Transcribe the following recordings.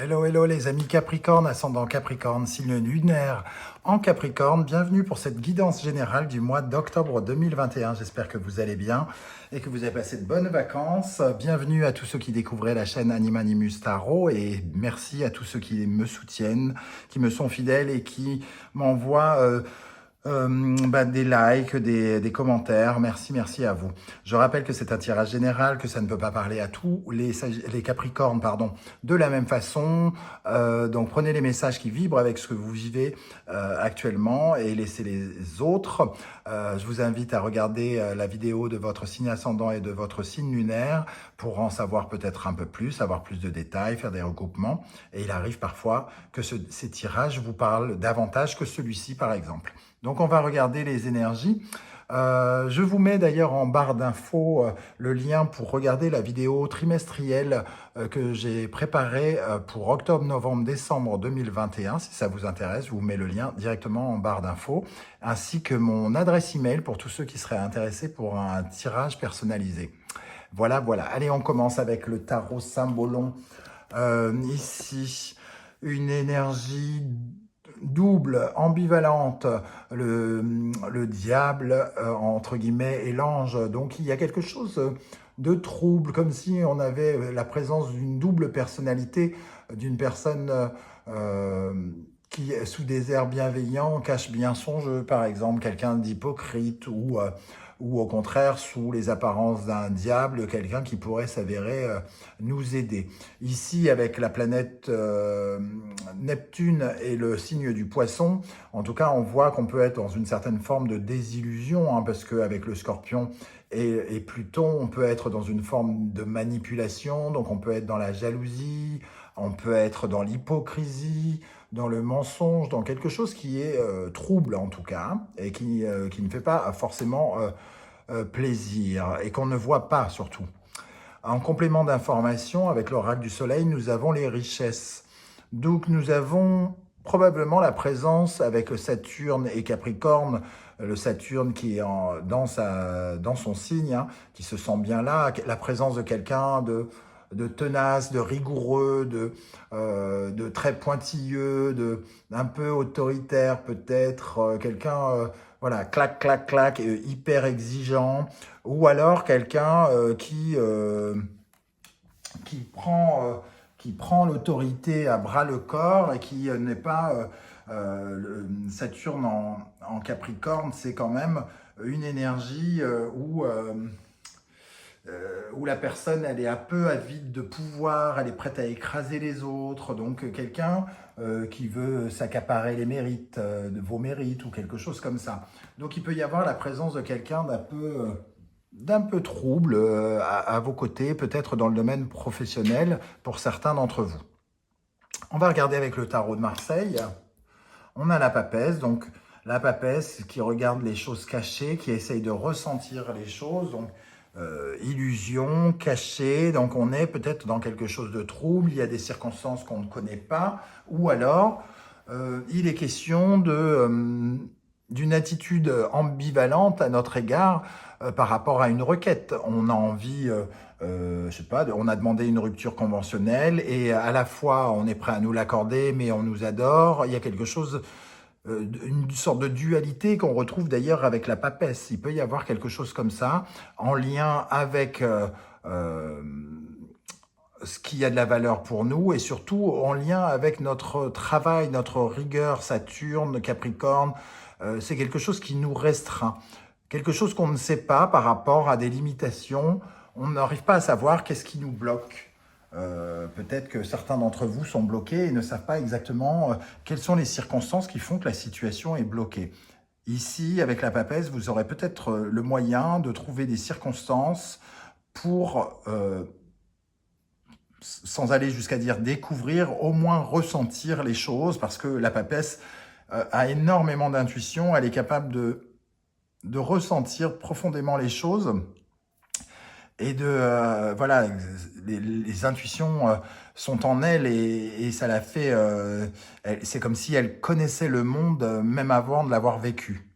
Hello, hello les amis Capricorne, ascendant Capricorne, signe lunaire en Capricorne. Bienvenue pour cette guidance générale du mois d'octobre 2021. J'espère que vous allez bien et que vous avez passé de bonnes vacances. Bienvenue à tous ceux qui découvraient la chaîne Animanimus Tarot et merci à tous ceux qui me soutiennent, qui me sont fidèles et qui m'envoient des likes, des commentaires. Merci à vous. Je rappelle que c'est un tirage général, que ça ne peut pas parler à tous les Capricornes, de la même façon. Donc prenez les messages qui vibrent avec ce que vous vivez actuellement et laissez les autres. Je vous invite à regarder la vidéo de votre signe ascendant et de votre signe lunaire pour en savoir peut-être un peu plus, avoir plus de détails, faire des regroupements. Et il arrive parfois que ces tirages vous parlent davantage que celui-ci, par exemple. Donc, on va regarder les énergies. Je vous mets d'ailleurs en barre d'infos le lien pour regarder la vidéo trimestrielle que j'ai préparée pour octobre, novembre, décembre 2021. Si ça vous intéresse, je vous mets le lien directement en barre d'infos, ainsi que mon adresse email pour tous ceux qui seraient intéressés pour un tirage personnalisé. Voilà. Allez, on commence avec le tarot Symbolon. Ici, une énergie double, ambivalente, le diable, entre guillemets, et l'ange. Donc, il y a quelque chose de trouble, comme si on avait la présence d'une double personnalité, d'une personne qui, sous des airs bienveillants, cache bien son jeu, par exemple, quelqu'un d'hypocrite ou au contraire, sous les apparences d'un diable, quelqu'un qui pourrait s'avérer nous aider. Ici, avec la planète Neptune et le signe du poisson, en tout cas, on voit qu'on peut être dans une certaine forme de désillusion, parce qu'avec le scorpion et Pluton, on peut être dans une forme de manipulation, donc on peut être dans la jalousie, on peut être dans l'hypocrisie, dans le mensonge, dans quelque chose qui est trouble en tout cas, et qui ne fait pas forcément plaisir, et qu'on ne voit pas surtout. En complément d'information, avec l'oracle du soleil, nous avons les richesses. Donc nous avons probablement la présence avec Saturne et Capricorne, le Saturne qui est dans son signe, qui se sent bien là, la présence de quelqu'un de tenace, de rigoureux, de très pointilleux, d'un peu autoritaire peut-être, quelqu'un, voilà, clac, hyper exigeant, ou alors quelqu'un qui prend l'autorité à bras le corps et qui n'est pas... Saturne en Capricorne, c'est quand même une énergie où la personne, elle est un peu avide de pouvoir, elle est prête à écraser les autres, donc quelqu'un qui veut s'accaparer les mérites, de vos mérites ou quelque chose comme ça. Donc il peut y avoir la présence de quelqu'un d'un peu trouble à vos côtés, peut-être dans le domaine professionnel pour certains d'entre vous. On va regarder avec le tarot de Marseille. On a la papesse, donc la papesse qui regarde les choses cachées, qui essaye de ressentir les choses, donc illusion, cachée, donc on est peut-être dans quelque chose de trouble, il y a des circonstances qu'on ne connaît pas, ou alors il est question d'une attitude ambivalente à notre égard par rapport à une requête. On a envie, je sais pas, on a demandé une rupture conventionnelle et à la fois on est prêt à nous l'accorder, mais on nous adore. Il y a quelque chose, une sorte de dualité qu'on retrouve d'ailleurs avec la papesse. Il peut y avoir quelque chose comme ça en lien avec ce qui a de la valeur pour nous et surtout en lien avec notre travail, notre rigueur, Saturne, Capricorne. C'est quelque chose qui nous restreint, quelque chose qu'on ne sait pas par rapport à des limitations. On n'arrive pas à savoir qu'est-ce qui nous bloque. Peut-être que certains d'entre vous sont bloqués et ne savent pas exactement quelles sont les circonstances qui font que la situation est bloquée. Ici, avec la papesse, vous aurez peut-être le moyen de trouver des circonstances pour... sans aller jusqu'à dire découvrir, au moins ressentir les choses, parce que la papesse a énormément d'intuition, elle est capable de ressentir profondément les choses, et voilà, les intuitions sont en elle, et ça la fait, c'est comme si elle connaissait le monde, même avant de l'avoir vécu.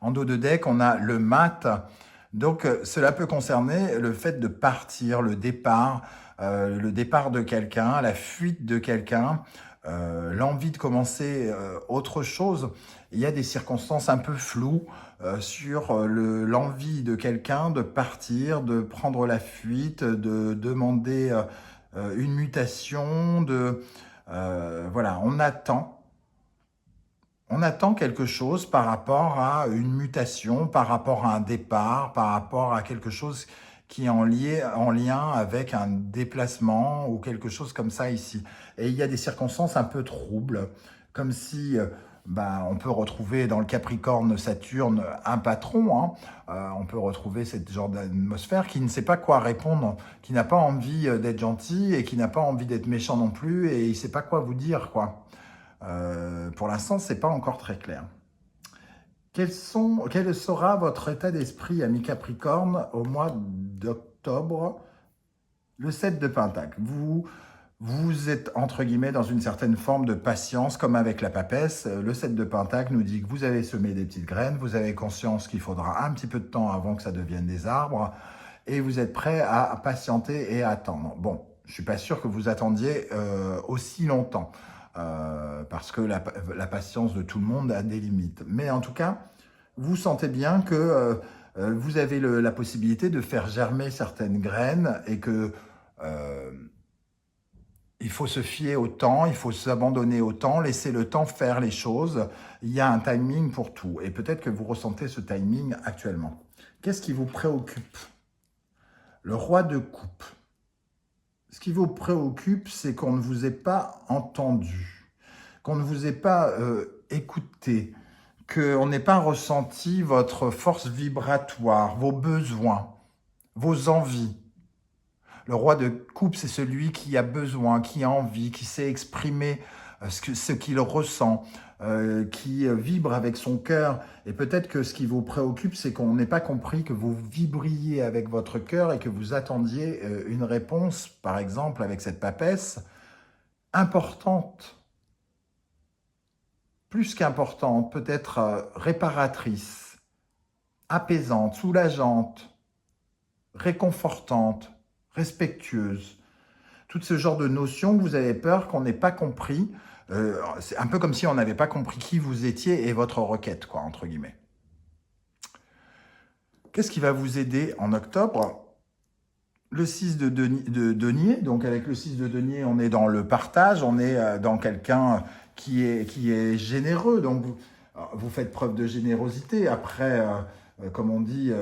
En dos de deck, on a le mat, donc cela peut concerner le fait de partir, le départ, le départ de quelqu'un, la fuite de quelqu'un, l'envie de commencer autre chose. Il y a des circonstances un peu floues sur l'envie de quelqu'un de partir, de prendre la fuite, de demander une mutation, voilà, on attend. On attend quelque chose par rapport à une mutation, par rapport à un départ, par rapport à quelque chose qui est en lien avec un déplacement ou quelque chose comme ça ici. Et il y a des circonstances un peu troubles, comme si on peut retrouver dans le Capricorne Saturne un patron, hein. On peut retrouver ce genre d'atmosphère qui ne sait pas quoi répondre, qui n'a pas envie d'être gentil et qui n'a pas envie d'être méchant non plus et il ne sait pas quoi vous dire, quoi. Pour l'instant, ce n'est pas encore très clair. Quel sera votre état d'esprit, ami Capricorne, au mois d'octobre? Le 7 de Pentacle. Vous êtes, entre guillemets, dans une certaine forme de patience, comme avec la papesse. Le 7 de Pentacle nous dit que vous avez semé des petites graines, vous avez conscience qu'il faudra un petit peu de temps avant que ça devienne des arbres, et vous êtes prêt à patienter et à attendre. Bon, je ne suis pas sûr que vous attendiez aussi longtemps. Parce que la patience de tout le monde a des limites. Mais en tout cas, vous sentez bien que vous avez la possibilité de faire germer certaines graines et que il faut se fier au temps, il faut s'abandonner au temps, laisser le temps faire les choses. Il y a un timing pour tout. Et peut-être que vous ressentez ce timing actuellement. Qu'est-ce qui vous préoccupe? Le roi de coupe. Ce qui vous préoccupe, c'est qu'on ne vous ait pas entendu, qu'on ne vous ait pas écouté, qu'on n'ait pas ressenti votre force vibratoire, vos besoins, vos envies. Le roi de coupe, c'est celui qui a besoin, qui a envie, qui sait exprimer ce qu'il ressent, qui vibre avec son cœur. Et peut-être que ce qui vous préoccupe, c'est qu'on n'ait pas compris que vous vibriez avec votre cœur et que vous attendiez une réponse, par exemple avec cette papesse, importante, plus qu'importante, peut-être réparatrice, apaisante, soulageante, réconfortante, respectueuse. Tout ce genre de notions que vous avez peur qu'on n'ait pas compris. C'est un peu comme si on n'avait pas compris qui vous étiez et votre requête, quoi, entre guillemets. Qu'est-ce qui va vous aider en octobre? Le 6 de denier. Donc avec le 6 de denier, on est dans le partage, on est dans quelqu'un qui est généreux. Donc vous faites preuve de générosité. Après, comme on dit,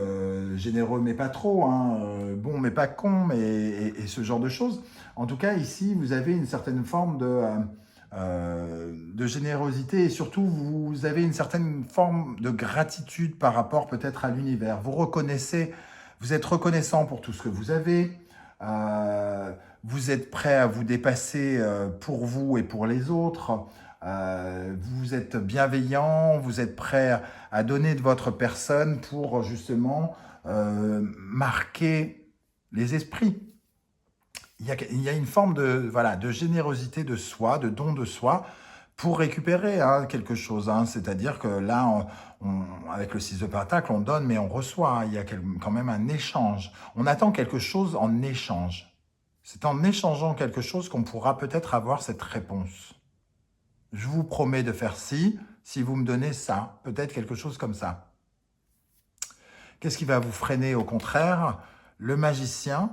généreux mais pas trop, hein, bon mais pas con, et ce genre de choses. En tout cas, ici, vous avez une certaine forme de générosité et surtout, vous avez une certaine forme de gratitude par rapport peut-être à l'univers. Vous reconnaissez, vous êtes reconnaissant pour tout ce que vous avez, vous êtes prêt à vous dépasser pour vous et pour les autres, vous êtes bienveillant, vous êtes prêt à donner de votre personne pour justement marquer les esprits. Il y a une forme de générosité de soi, de don de soi, pour récupérer quelque chose. C'est-à-dire que là, avec le 6 de Pentacle, on donne mais on reçoit. Il y a quand même un échange. On attend quelque chose en échange. C'est en échangeant quelque chose qu'on pourra peut-être avoir cette réponse. Je vous promets de faire ci, si vous me donnez ça. Peut-être quelque chose comme ça. Qu'est-ce qui va vous freiner au contraire? Le magicien.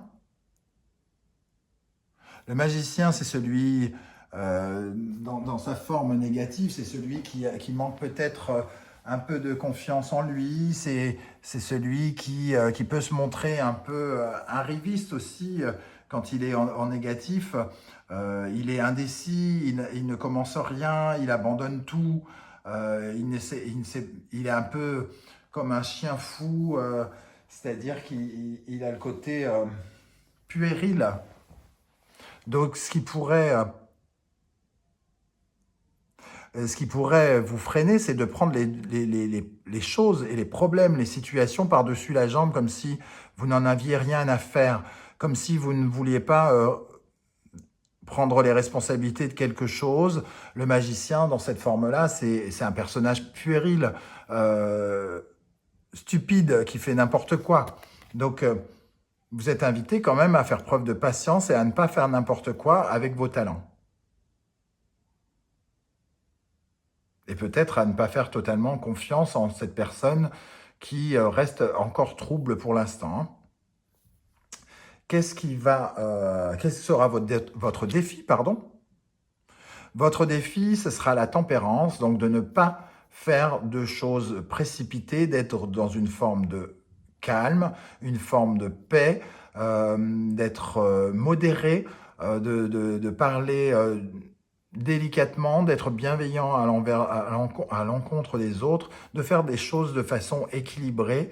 Le magicien, c'est celui, dans sa forme négative, c'est celui qui manque peut-être un peu de confiance en lui, c'est celui qui peut se montrer un peu arriviste aussi quand il est en négatif. Il est indécis, il ne commence rien, il abandonne tout, il est un peu comme un chien fou, c'est-à-dire qu'il a le côté puéril. Donc, ce qui pourrait vous freiner, c'est de prendre les choses et les problèmes, les situations par-dessus la jambe, comme si vous n'en aviez rien à faire, comme si vous ne vouliez pas prendre les responsabilités de quelque chose. Le magicien, dans cette forme-là, c'est un personnage puéril, stupide, qui fait n'importe quoi. Donc, Vous êtes invité quand même à faire preuve de patience et à ne pas faire n'importe quoi avec vos talents. Et peut-être à ne pas faire totalement confiance en cette personne qui reste encore trouble pour l'instant, hein. Quel sera votre défi, pardon? Votre défi, ce sera la tempérance, donc de ne pas faire de choses précipitées, d'être dans une forme de calme, une forme de paix, d'être modéré, de parler délicatement, d'être bienveillant à l'encontre des autres, de faire des choses de façon équilibrée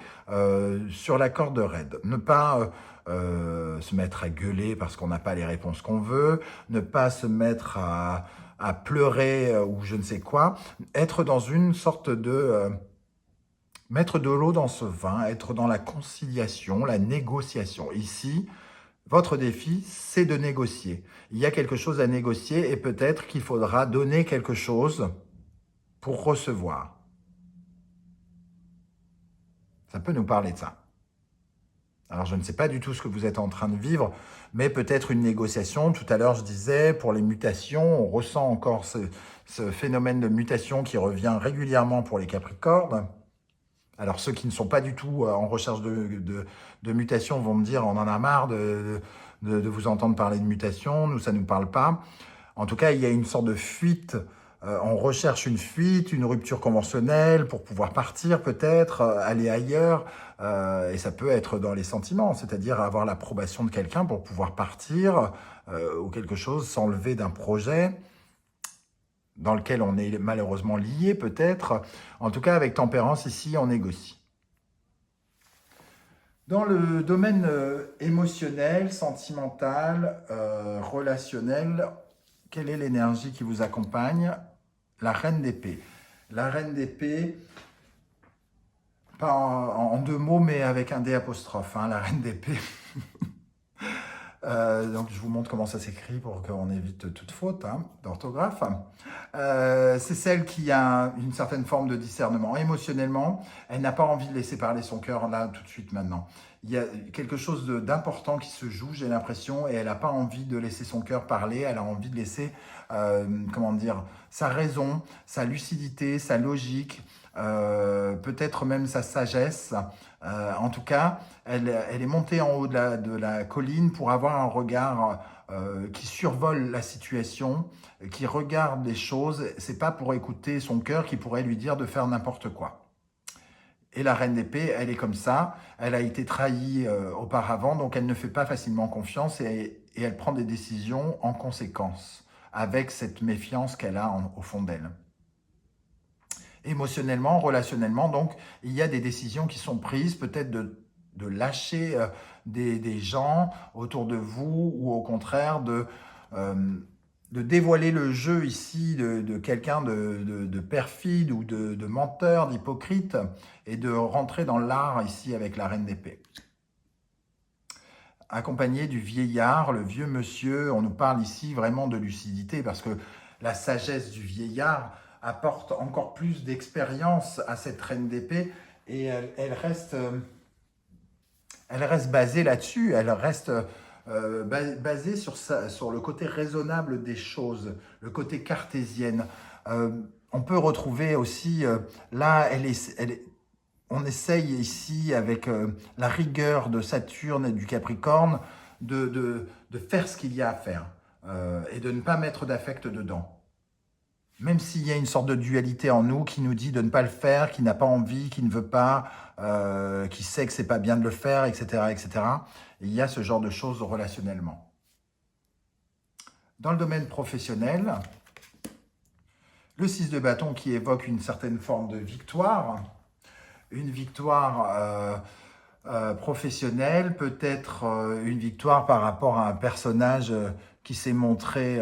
sur la corde raide. Ne pas se mettre à gueuler parce qu'on n'a pas les réponses qu'on veut, ne pas se mettre à pleurer ou je ne sais quoi, être dans une sorte de... mettre de l'eau dans ce vin, être dans la conciliation, la négociation. Ici, votre défi, c'est de négocier. Il y a quelque chose à négocier et peut-être qu'il faudra donner quelque chose pour recevoir. Ça peut nous parler de ça. Alors, je ne sais pas du tout ce que vous êtes en train de vivre, mais peut-être une négociation. Tout à l'heure, je disais, pour les mutations, on ressent encore ce phénomène de mutation qui revient régulièrement pour les Capricornes. Alors, ceux qui ne sont pas du tout en recherche de mutation vont me dire, on en a marre de vous entendre parler de mutation, nous, ça ne nous parle pas. En tout cas, il y a une sorte de fuite. On recherche une fuite, une rupture conventionnelle pour pouvoir partir peut-être, aller ailleurs. Et ça peut être dans les sentiments, c'est-à-dire avoir l'approbation de quelqu'un pour pouvoir partir ou quelque chose, s'enlever d'un projet dans lequel on est malheureusement lié peut-être. En tout cas, avec tempérance, ici, on négocie. Dans le domaine émotionnel, sentimental, relationnel, quelle est l'énergie qui vous accompagne? La reine d'épée. La reine d'épée, pas en deux mots, mais avec un D apostrophe, hein, la reine d'épée. Donc je vous montre comment ça s'écrit pour qu'on évite toute faute hein, d'orthographe. C'est celle qui a une certaine forme de discernement. Émotionnellement, elle n'a pas envie de laisser parler son cœur là tout de suite maintenant. Il y a quelque chose d'important qui se joue, j'ai l'impression, et elle n'a pas envie de laisser son cœur parler, elle a envie de laisser, comment dire, sa raison, sa lucidité, sa logique, peut-être même sa sagesse. En tout cas, elle est montée en haut de la colline pour avoir un regard qui survole la situation, qui regarde les choses. C'est pas pour écouter son cœur qui pourrait lui dire de faire n'importe quoi. Et la reine d'épée, elle est comme ça. Elle a été trahie auparavant, donc elle ne fait pas facilement confiance et elle prend des décisions en conséquence, avec cette méfiance qu'elle a au fond d'elle. Émotionnellement, relationnellement, donc, il y a des décisions qui sont prises, peut-être de lâcher des gens autour de vous, ou au contraire de dévoiler le jeu ici de quelqu'un de perfide ou de menteur, d'hypocrite, et de rentrer dans l'art ici avec la reine d'épée. Accompagné du vieillard, le vieux monsieur, on nous parle ici vraiment de lucidité, parce que la sagesse du vieillard apporte encore plus d'expérience à cette reine d'épée, et elle reste basée là-dessus, elle reste basée sur le côté raisonnable des choses, le côté cartésienne. On peut retrouver aussi, là, on essaye ici, avec la rigueur de Saturne et du Capricorne, de faire ce qu'il y a à faire et de ne pas mettre d'affect dedans. Même s'il y a une sorte de dualité en nous qui nous dit de ne pas le faire, qui n'a pas envie, qui ne veut pas, qui sait que c'est pas bien de le faire, etc., etc. Il y a ce genre de choses relationnellement. Dans le domaine professionnel, le 6 de bâton qui évoque une certaine forme de victoire, une victoire professionnelle, peut-être une victoire par rapport à un personnage qui s'est montré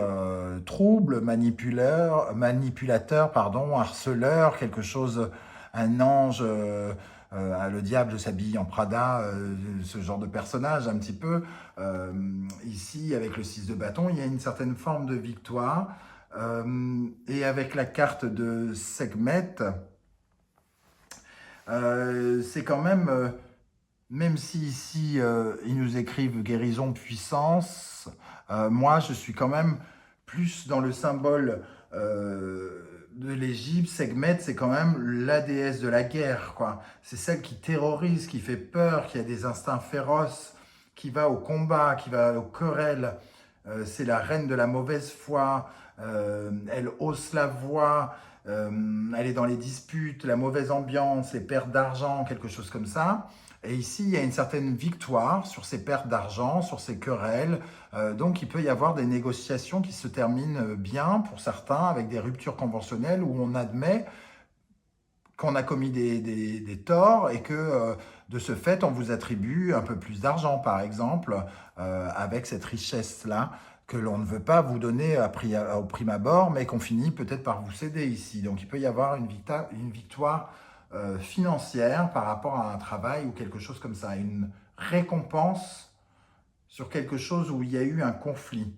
trouble, manipulateur, pardon, harceleur, quelque chose, un ange, le diable s'habille en Prada, ce genre de personnage un petit peu. Ici, avec le 6 de bâton, il y a une certaine forme de victoire. Et avec la carte de Sekhmet, c'est quand même même si ici, ils nous écrivent guérison, puissance, moi, je suis quand même plus dans le symbole de l'Égypte. Sekhmet, c'est quand même la déesse de la guerre, quoi. C'est celle qui terrorise, qui fait peur, qui a des instincts féroces, qui va au combat, qui va aux querelles. C'est la reine de la mauvaise foi. Elle hausse la voix. Elle est dans les disputes, la mauvaise ambiance, les pertes d'argent, quelque chose comme ça. Et ici, il y a une certaine victoire sur ces pertes d'argent, sur ces querelles. Donc, il peut y avoir des négociations qui se terminent bien pour certains, avec des ruptures conventionnelles où on admet qu'on a commis des torts et que de ce fait, on vous attribue un peu plus d'argent, par exemple, avec cette richesse-là que l'on ne veut pas vous donner au prime abord, mais qu'on finit peut-être par vous céder ici. Donc, il peut y avoir une victoire financière par rapport à un travail ou quelque chose comme ça, une récompense sur quelque chose où il y a eu un conflit.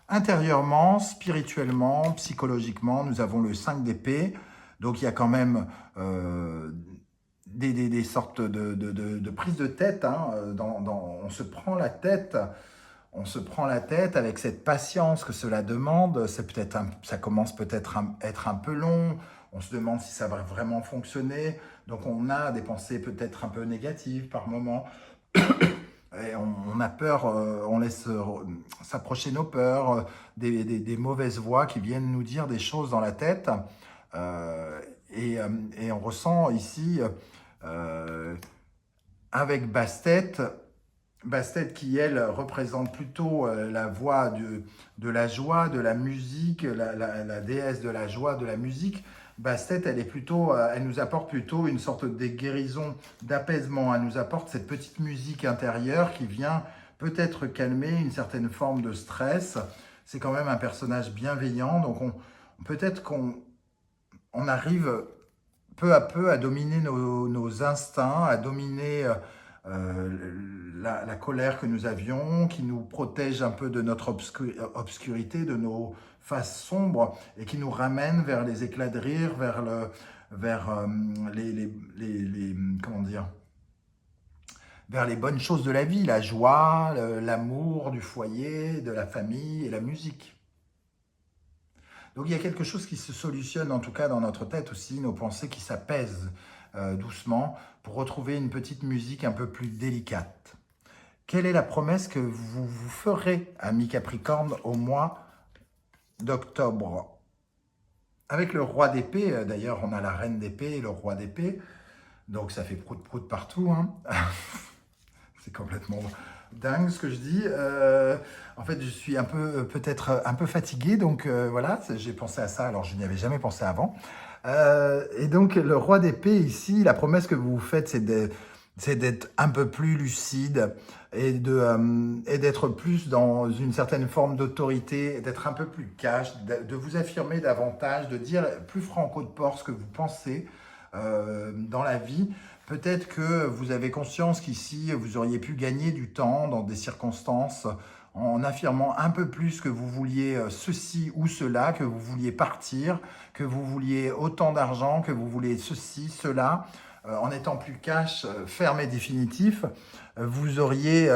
Intérieurement, spirituellement, psychologiquement, nous avons le 5 d'épée, donc il y a quand même des sortes de prises de tête, hein, on se prend la tête. On se prend la tête avec cette patience que cela demande. Ça commence peut-être à être un peu long. On se demande si ça va vraiment fonctionner. Donc on a des pensées peut-être un peu négatives par moment. Et on a peur, on laisse s'approcher nos peurs, des mauvaises voix qui viennent nous dire des choses dans la tête. Et on ressent ici, avec Bastet qui, elle, représente plutôt la voix de la joie, de la musique, la déesse de la joie, de la musique. Bastet, elle nous apporte plutôt une sorte de guérison, d'apaisement. Elle nous apporte cette petite musique intérieure qui vient peut-être calmer une certaine forme de stress. C'est quand même un personnage bienveillant, donc peut-être qu'on arrive peu à peu à dominer nos instincts, à dominer la colère que nous avions, qui nous protège un peu de notre obscurité, de nos faces sombres, et qui nous ramène vers les éclats de rire, vers comment dire, vers les bonnes choses de la vie, la joie, l'amour du foyer, de la famille et la musique. Donc il y a quelque chose qui se solutionne, en tout cas dans notre tête aussi, nos pensées qui s'apaisent doucement pour retrouver une petite musique un peu plus délicate. Quelle est la promesse que vous vous ferez, amis Capricorne, au mois d'octobre? Avec le roi d'épée, d'ailleurs on a la reine d'épée et le roi d'épée, donc ça fait prout-prout partout, hein. C'est complètement dingue ce que je dis. En fait, je suis peut-être un peu fatigué, donc voilà, j'ai pensé à ça, alors je n'y avais jamais pensé avant. Et donc, le roi d'épée ici, la promesse que vous vous faites, c'est d'être un peu plus lucide et d'être plus dans une certaine forme d'autorité, d'être un peu plus cash, de vous affirmer davantage, de dire plus franco de port ce que vous pensez dans la vie. Peut-être que vous avez conscience qu'ici, vous auriez pu gagner du temps dans des circonstances en affirmant un peu plus que vous vouliez ceci ou cela, que vous vouliez partir, que vous vouliez autant d'argent, que vous vouliez ceci, cela. En étant plus cash, ferme et définitif, vous auriez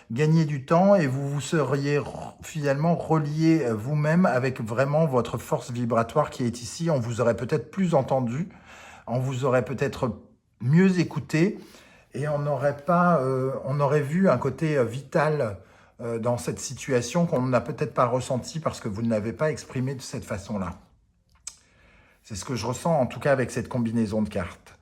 gagné du temps et vous vous seriez finalement relié vous-même avec vraiment votre force vibratoire qui est ici. On vous aurait peut-être plus entendu, on vous aurait peut-être mieux écouté et on aurait vu un côté vital dans cette situation qu'on n'a peut-être pas ressenti parce que vous ne l'avez pas exprimé de cette façon-là. C'est ce que je ressens en tout cas avec cette combinaison de cartes.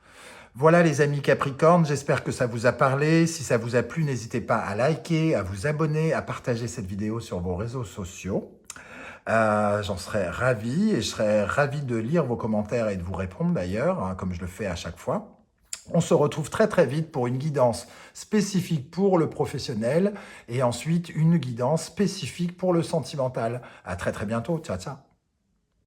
Voilà les amis Capricorne, j'espère que ça vous a parlé. Si ça vous a plu, n'hésitez pas à liker, à vous abonner, à partager cette vidéo sur vos réseaux sociaux. J'en serais ravi et je serais ravi de lire vos commentaires et de vous répondre d'ailleurs, hein, comme je le fais à chaque fois. On se retrouve très très vite pour une guidance spécifique pour le professionnel et ensuite une guidance spécifique pour le sentimental. À très très bientôt, ciao ciao.